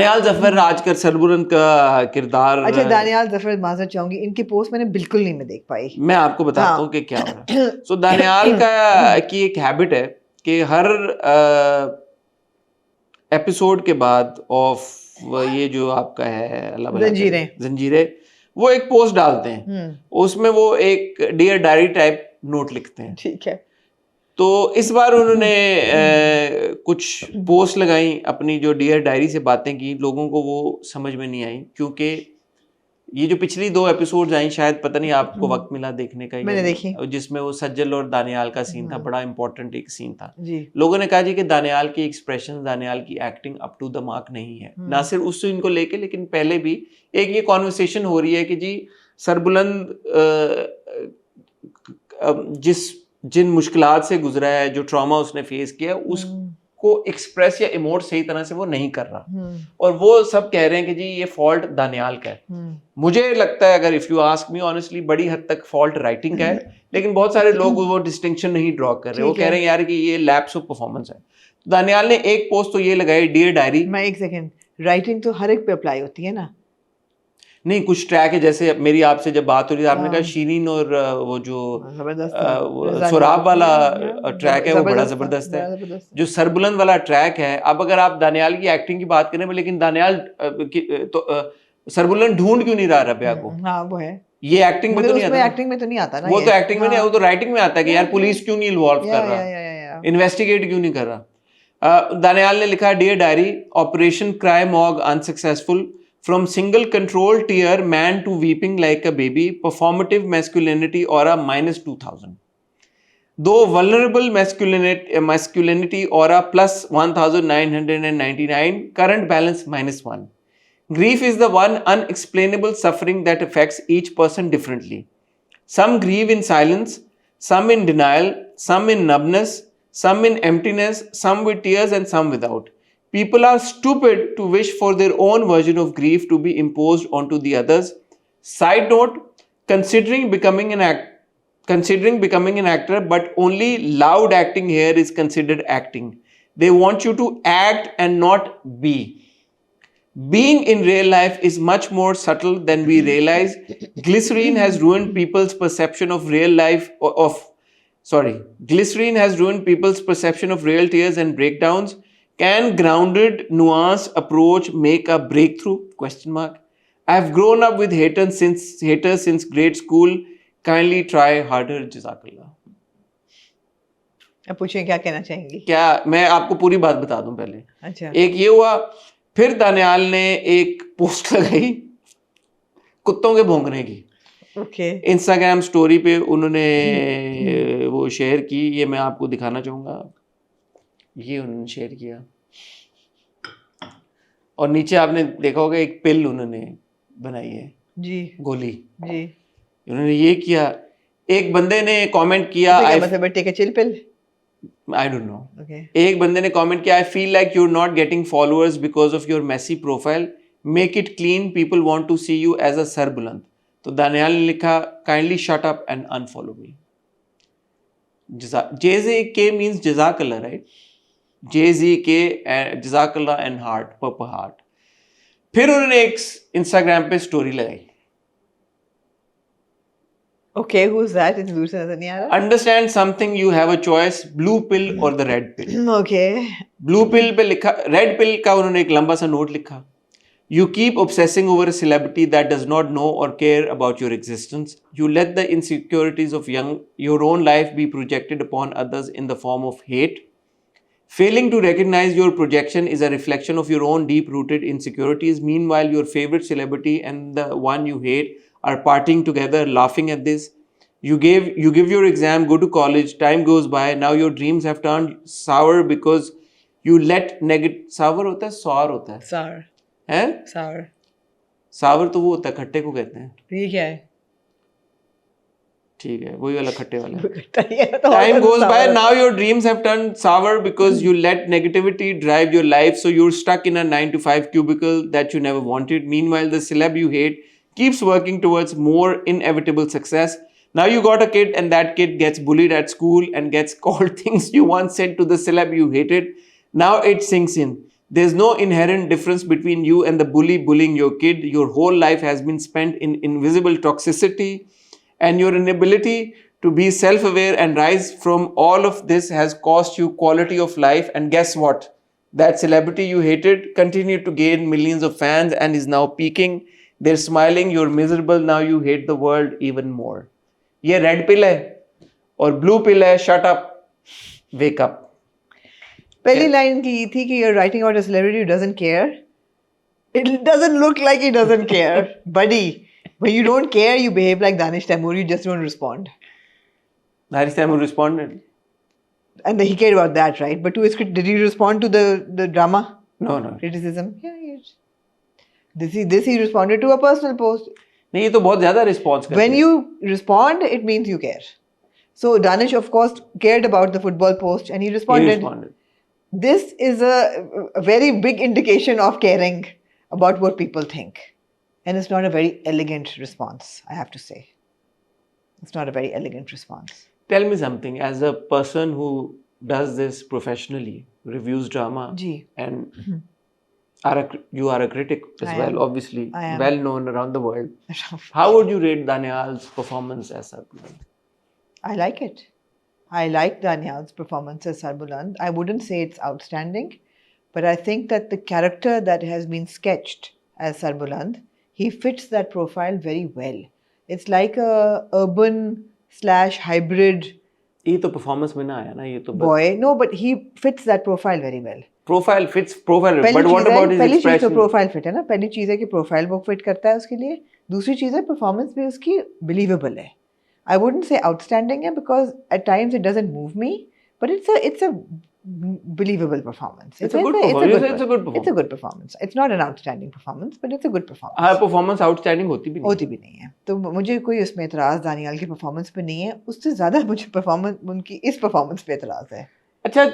दानियाल जफर आजकल सरबुलंद का किरदार। अच्छा, दानियाल जफर, माजरत चाहूंगी, इनकी पोस्ट मैंने बिल्कुल नहीं मैं देख पाई। मैं आपको बताता हूँ कि क्या हो रहा है। सो दानियाल का की एक हैबिट है कि हर एपिसोड के बाद ऑफ ये जो आपका है अल्लाह भला करे, जंजीरें, वो एक पोस्ट डालते हैं, उसमें वो एक डियर डायरी टाइप नोट लिखते हैं। ठीक है। तो इस बार उन्होंने कुछ पोस्ट लगाई अपनी, जो डियर डायरी से बातें की, लोगों को वो समझ में नहीं आई, क्योंकि ये जो पिछली 2 एपिसोड्स आई, शायद पता नहीं आपको वक्त मिला देखने का, मैंने देखी, जिसमें वो सज्जल और दानियाल का सीन था, बड़ा इंपॉर्टेंट एक सीन था जी। लोगों ने कहा जी कि दानियाल की एक्सप्रेशन, दानियाल की acting up to the mark नहीं है। ना सिर्फ उस सीन को लेके, लेकिन पहले भी एक ये कॉन्वर्सेशन हो रही है कि जी सरबुलंद जिन मुश्किलात से गुजरा है, जो ट्रॉमा उसने फेस किया, उसको एक्सप्रेस या इमोट सही तरह से वो नहीं कर रहा, और वो सब कह रहे हैं कि जी ये फॉल्ट दानियाल का है। मुझे लगता है, अगर if you ask me honestly, बड़ी हद तक फॉल्ट राइटिंग का है, लेकिन बहुत सारे लोग वो डिस्टिंक्शन नहीं ड्रॉ कर रहे, वो कह रहे हैं यार कि ये लैप्स ऑफ परफॉर्मेंस है। दानियाल ने एक पोस्ट तो ये लगाई, डियर डायरी। मैं एक सेकंड, राइटिंग तो हर एक पे अप्लाई होती है ना? नहीं, कुछ ट्रैक है, जैसे मेरी आपसे जब बात हो रही थी, आपने कहा शीरीन और वो जो सुराब वाला ट्रैक है वो बड़ा जबरदस्त है, जो सरबुलंद वाला ट्रैक है। अब अगर आप दानियाल की एक्टिंग की बात करें, लेकिन दानियाल तो सरबुलंद ढूंढ क्यों नहीं रहा रबिया को? हाँ, वो है, ये एक्टिंग में तो नहीं आता, एक्टिंग में तो नहीं आता ना, वो तो एक्टिंग में नहीं, वो तो राइटिंग में आता है कि यार पुलिस क्यों नहीं इन्वॉल्व कर रहा, इन्वेस्टिगेट क्यों नहीं कर रहा। दानियाल ने लिखा, dear diary, operation cry mog unsuccessful, from single control tier man to weeping like a baby, performative masculinity aura -2000, though vulnerable masculinity aura +1999, current balance -1. Grief is the one unexplainable suffering that affects each person differently. Some grieve in silence, some in denial, some in numbness, some in emptiness, some with tears and some without. People are stupid to wish for their own version of grief to be imposed onto the others. Side note, considering becoming an actor, but only loud acting here is considered acting. They want you to act and not be. Being in real life is much more subtle than we realize. Glycerine has ruined people's perception of real life Glycerine has ruined people's perception of real tears and breakdowns. Can grounded, nuanced approach make a breakthrough? I have grown up with haters since grade school. Kindly try harder. Jazakallah. अब पूछिए क्या कहना चाहेंगी? क्या मैं आपको पूरी बात बता दूं पहले? अच्छा। एक ये हुआ, फिर दानियाल ने एक पोस्ट लगाई कुत्तों के भौंकने की। ओके। इंस्टाग्राम स्टोरी पे उन्होंने वो शेयर की, ये मैं आपको दिखाना चाहूंगा। ये उन्होंने शेयर किया, और नीचे आपने देखा होगा एक पिल उन्होंने बनाई है जी, गोली जी। उन्होंने ये किया, एक बंदे ने कमेंट किया, आई डोंट नो, एक बंदे ने कमेंट किया, I feel like you are not getting followers because of your messy profile, make it clean, people want to see you as a सरबुलंद। तो दानियाल ने लिखा, kindly shut up and unfollow me. JZK means जज़ाकल्लाह, right? JZK, जज़ाकल्लाह and heart, purple heart. फिर उन्होंने एक Instagram पे स्टोरी लगाई। Okay, who's that? इतनी दूर से नजर नहीं आ रहा। Understand something, you have a choice, blue pill or the red pill. Okay. Blue pill पे लिखा, red pill का उन्होंने एक लंबा सा नोट लिखा। You keep obsessing over a celebrity that does not know or care about your existence. You let the insecurities of your own life be projected upon others in the form of hate. Failing to recognize your projection is a reflection of your own deep-rooted insecurities. Meanwhile, your favorite celebrity and the one you hate are partying together, laughing at this. You give your exam, go to college, time goes by. Now your dreams have turned sour because you let sour होता है, sour होता है, sour है, sour तो वो होता है, खट्टे को कहते हैं। ये क्या है? ठीक है, वही वाला खट्टे वाला। Time goes by, now your dreams have turned sour because you let negativity drive your life, so you're stuck in a 9 to 5 cubicle that you never wanted. Meanwhile, the celeb you hate keeps working towards more inevitable success. Now you got a kid and that kid gets bullied at school and gets called things you once said to the celeb you hated. Now it sinks in. There's no inherent difference between you and the bully bullying your kid. Your whole life has been spent in invisible toxicity, and your inability to be self-aware and rise from all of this has cost you quality of life. And guess what? That celebrity you hated continued to gain millions of fans and is now peaking. They're smiling, you're miserable, now you hate the world even more. ये red pill है और blue pill है, shut up, wake up. पहली line की थी कि you're writing about a celebrity who doesn't care. It doesn't look like he doesn't care, buddy. When you don't care, you behave like Danish Taimur. You just don't respond. Harish Taimur responded. And he cared about that, right? But to his did he respond to the drama No. criticism? Yeah. This he responded to a personal post. नहीं, ये तो बहुत ज्यादा response करते When you respond, it means you care. So Danish, of course, cared about the football post, and he responded. This is a very big indication of caring about what people think. And it's not a very elegant response, I have to say. It's not a very elegant response. Tell me something, as a person who does this professionally, reviews drama, Ji. and you are a critic as I well, am. obviously, I am. well known around the world. How would you rate Daniel's performance as Sarbuland? I like it. I like Daniel's performance as Sarbuland. I wouldn't say it's outstanding, but I think that the character that has been sketched as Sarbuland, he fits that profile very well. It's like a urban/hybrid ये तो performance में ना आया ना, ये तो boy. No, but he fits that profile very well. profile fits profile, पहली but what चीज़ है- about his पहली चीज़ तो expression? प्रोफाइल फिट है ना. पहली चीज़ है कि प्रोफाइल वो फिट करता है उसके लिए. दूसरी चीज़ है परफॉर्मेंस भी उसकी बिलीवेबल है. I wouldn't say outstanding है because at times it doesn't move me, but it's a believable performance. It's a good performance. It's a good performance. It's a good performance. It's not an outstanding performance, but it's a good performance. हाँ, performance outstanding होती भी नहीं. होती भी नहीं है. तो मुझे कोई उसमें एतराज़ दानियाल की परफॉर्मेंस पे नहीं है. उससे ज़्यादा मुझे परफॉर्मेंस उनकी इस परफॉर्मेंस पे एतराज़ है. अच्छा,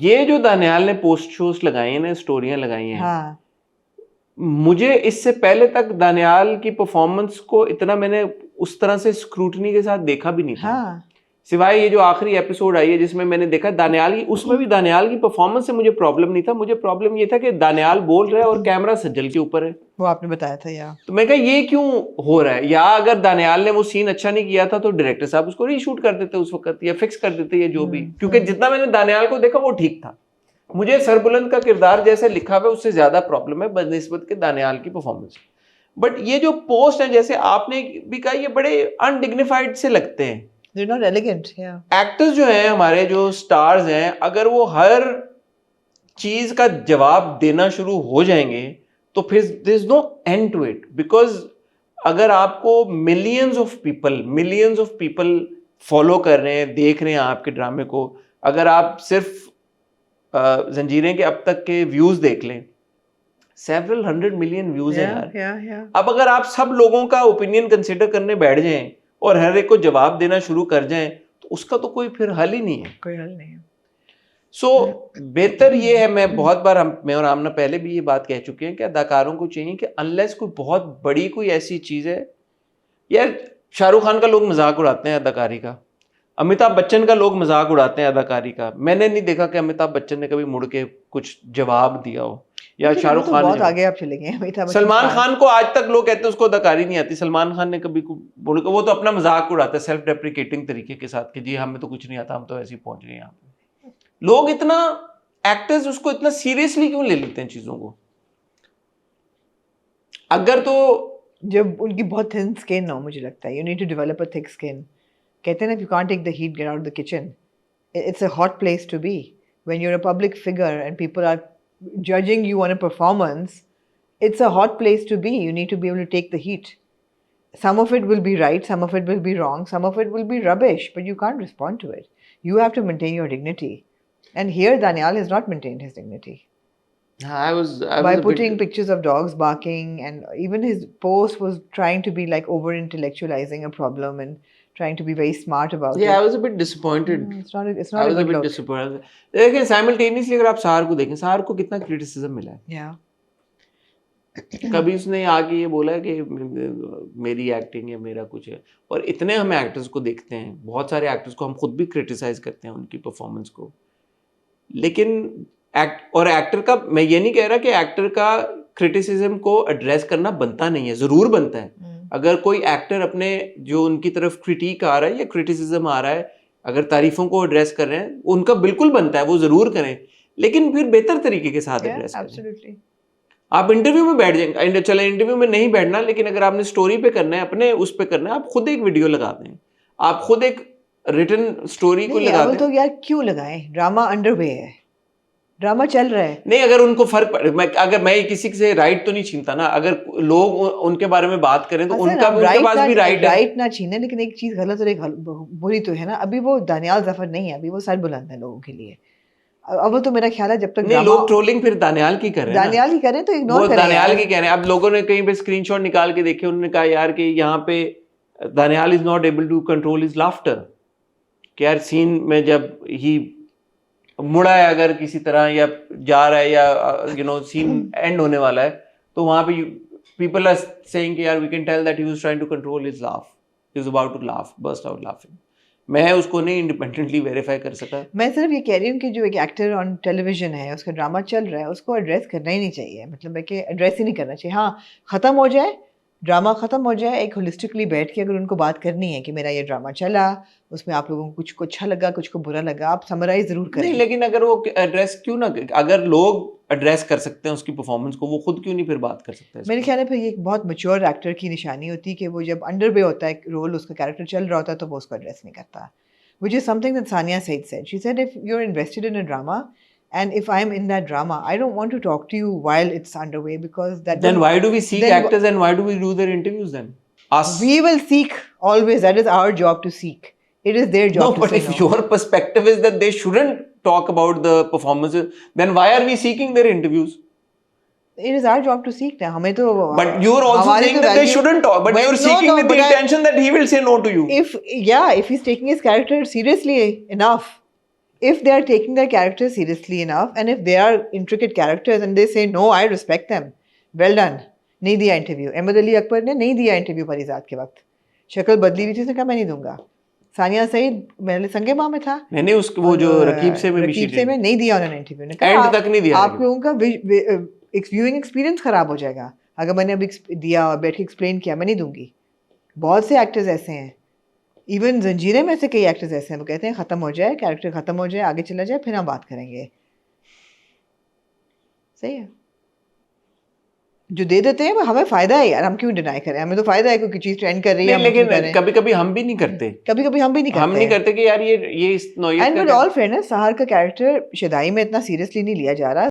ये जो दानियाल ने पोस्ट शोज लगाई हैं ना, स्टोरियां लगाई हैं, हाँ. मुझे इससे पहले तक दानियाल की परफॉर्मेंस को इतना मैंने उस तरह से स्क्रूटनी के साथ देखा भी नहीं था. हाँ. सिवाय ये जो आखिरी एपिसोड आई है जिसमें मैंने देखा दानियाल की, उसमें भी दानियाल की परफॉर्मेंस से मुझे प्रॉब्लम नहीं था. मुझे प्रॉब्लम ये था कि दानियाल बोल रहा है और कैमरा सज्जल के ऊपर है. वो आपने बताया था यार. तो मैं कहा ये क्यों हो रहा है, या अगर दानियाल ने वो सीन अच्छा नहीं किया था तो डायरेक्टर साहब उसको रीशूट कर देते उस वक्त, या फिक्स कर देते, या जो भी. क्योंकि जितना मैंने दानियाल को देखा वो ठीक था. मुझे सरबुलंद का किरदार जैसे लिखा हुआ है उससे ज्यादा प्रॉब्लम है बनिस्बत के दानियाल की परफॉर्मेंस. बट ये जो पोस्ट है, जैसे आपने भी कहा, ये बड़े अनडिग्निफाइड से लगते हैं. They're not elegant. Yeah. Actors जो हैं हमारे, जो स्टार्स हैं, अगर वो हर चीज का जवाब देना शुरू हो जाएंगे तो फिर there is no end to it. Because अगर आपको मिलियंस ऑफ पीपल फॉलो कर रहे हैं, देख रहे हैं आपके ड्रामे को, अगर आप सिर्फ जंजीरें के अब तक के व्यूज देख लें, several hundred million व्यूज हैं यार. Yeah. अब अगर आप सब लोगों का ओपिनियन कंसिडर करने बैठ जाएं और हर एक को जवाब देना शुरू कर जाएं तो उसका तो कोई फिर हल ही नहीं है. कोई हल नहीं है. सो बेहतर ये है, मैं बहुत बार मैं और आमना पहले भी ये बात कह चुके हैं कि अदाकारों को चाहिए कि अनलेस कोई बहुत बड़ी कोई ऐसी चीज है, यार शाहरुख खान का लोग मजाक उड़ाते हैं अदाकारी का, अमिताभ बच्चन का लोग मजाक उड़ाते हैं अदाकारी का. मैंने नहीं देखा कि अमिताभ बच्चन ने कभी मुड़ के कुछ जवाब दिया हो, या शाहरुख खान बहुत आगे आप चले गए. अमिताभ बच्चन सलमान खान को आज तक लोग कहते हैं उसको अदाकारी नहीं आती. सलमान खान ने कभी बोल के वो तो अपना मजाक उड़ाता है सेल्फ डेप्रिकेटिंग तरीके के साथ कि जी हमें तो कुछ नहीं आता, हम तो ऐसे ही पहुंच गए यहाँ पे. लोग इतना, एक्टर्स उसको इतना सीरियसली क्यों ले लेते हैं चीजों को? अगर तो जब उनकी बहुत थिन स्किन हो, मुझे लगता है you need to develop a thick skin. कहते हैं ना, if you can't take the heat, get out of the kitchen. It's a hot place to be. When you're a public figure and people are judging you on a performance, it's a hot place to be. You need to be able to take the heat. Some of it will be right, some of it will be wrong, some of it will be rubbish, but you can't respond to it. You have to maintain your dignity. And here Daniel has not maintained his dignity. I was By a putting bit, pictures of dogs barking, and even his post was trying to be like over intellectualizing a problem and trying to be very smart about yeah, I it. was a bit disappointed. It's not I a was a good bit look. disappointed. लेकिन simultaneously अगर आप सार को देखें, सार को कितना criticism मिला है. Yeah. कभी उसने आके ये बोला है कि मेरी एक्टिंग है, मेरा कुछ है. और इतने हम एक्टर्स को देखते हैं, बहुत सारे एक्टर्स को हम खुद भी क्रिटिसाइज करते हैं उनकी परफॉर्मेंस को, लेकिन एक्टर का, मैं ये नहीं कह रहा कि एक्टर का क्रिटिसिज्म को एड्रेस करना बनता नहीं है, जरूर बनता है। अगर कोई एक्टर अपने जो उनकी तरफ क्रिटिक आ रहा है या क्रिटिसिज्म आ रहा है, अगर तारीफों को एड्रेस कर रहे हैं, उनका बिल्कुल बनता है, वो जरूर करें, लेकिन फिर बेहतर तरीके के साथ एड्रेस करें। एब्सोल्युटली। आप इंटरव्यू में बैठ जाएंगे, चले इंटरव्यू में नहीं बैठना, लेकिन अगर आपने स्टोरी पे करना है, अपने उस पे करना है, आप खुद एक वीडियो लगा दें, आप खुद एक रिटन स्टोरी को लगा दें। तो यार क्यों लगाएं, ड्रामा अंडरवे है, ड्रामा चल रहा है। नहीं, अगर उनको फर्क अगर मैं किसी से राइट तो नहीं छीनता ना, अगर लोग उनके बारे में बात करें तो उनका उनके पास भी राइट है। राइट ना छीने, लेकिन एक चीज गलत और एक बुरी तो है ना। अभी वो दानियाल जफर नहीं है, अभी वो सर बुलंद है लोगों के लिए। अब वो तो मेरा ख्याल है जब तक नहीं, लोग ट्रोलिंग फिर दानियाल की कर रहे हैं, दानियाल की करें तो इग्नोर करें, दानियाल की कह रहे हैं। अब लोगों ने कहीं पे स्क्रीनशॉट निकाल के देखे, उन्होंने कहा यार कि यहाँ पे Daniyal is not able to control his laughter, कि यार सीन में जब ही मुड़ा है अगर किसी तरह या जा रहा है या सीन एंड होने वाला है, तो वहां पे पीपल आर सेइंग कि यार we can tell that he was trying to control his laugh, he was about to laugh, burst out laughing. मैं उसको नहीं इंडिपेंडेंटली वेरीफाई कर सका। मैं सिर्फ ये कह रही हूँ कि जो एक एक्टर ऑन टेलीविजन है, उसका ड्रामा चल रहा है, उसको एड्रेस करना ही नहीं चाहिए। मतलब है कि एड्रेस ही नहीं करना चाहिए। हाँ, ख़त्म हो जाए, ड्रामा ख़त्म हो जाए, एक होलिस्टिकली बैठ के अगर उनको बात करनी है कि मेरा ये ड्रामा चला, उसमें आप लोगों को कुछ को अच्छा लगा, कुछ को बुरा लगा, आप समराइज ज़रूर करें। नहीं, लेकिन अगर वो एड्रेस क्यों ना, अगर लोग एड्रेस कर सकते हैं उसकी परफॉर्मेंस को, वो खुद क्यों नहीं फिर बात कर सकते हैं? मेरे ख्याल में फिर ये एक बहुत मैच्योर एक्टर की निशानी होती है कि वो जब अंडर वे होता है रोल, उसका कैरेक्टर चल रहा होता है, तो वो उसको एड्रेस नहीं करता। Which is something that Sania Said said. She said, if you're invested in a drama, and if I'm in that drama, I don't want to talk to you while it's underway, because that. Then why do we seek actors and why do we do their interviews then? Us. We will seek always. That is our job to seek. It is their job. No, but if your perspective is that they shouldn't talk about the performances, then why are we seeking their interviews? It is our job to seek them. हमें तो. But you're also saying that they shouldn't talk. But you're seeking with the intention that he will say no to you. If he's taking his character seriously enough, if they are taking their character seriously enough, and if they are intricate characters and they say no, I respect them. Well done. नहीं दिया interview. Ahmad Ali Akbar ने नहीं दिया interview परिजात के वक्त, शक्ल बदली हुई थी, उसने कहा मैं नहीं दूंगा। सानिया सईद पहले संगे माँ में था, नहीं उसको वो जो रकीब से में नहीं दिया उन्होंने इंटरव्यू, ने कहा एंड तक नहीं दिया। आप लोगों का व्यूइंग एक्सपीरियंस खराब हो जाएगा अगर मैंने अभी दिया और बैठ के एक्सप्लेन किया, मैं नहीं दूंगी। बहुत से एक्टर्स ऐसे हैं, इवन जंजीरें में से कई एक्टर्स ऐसे हैं, वो कहते हैं ख़त्म हो जाए, कैरेक्टर ख़त्म हो जाए, आगे चला जाए, फिर हम बात करेंगे। सही है, जो दे देते हैं हमें फ़ायदा है यार, हम क्यों डिनाई करें, हमें तो फ़ायदा है, कोई चीज़ ट्रेंड कर रही है। लेकिन कभी कभी हम भी नहीं करते, हम नहीं करते कि यार ये इस नौयत का। एंड विद ऑल फेयरनेस, सहार का कैरेक्टर शदाई में इतना सीरियसली नहीं लिया जा रहा।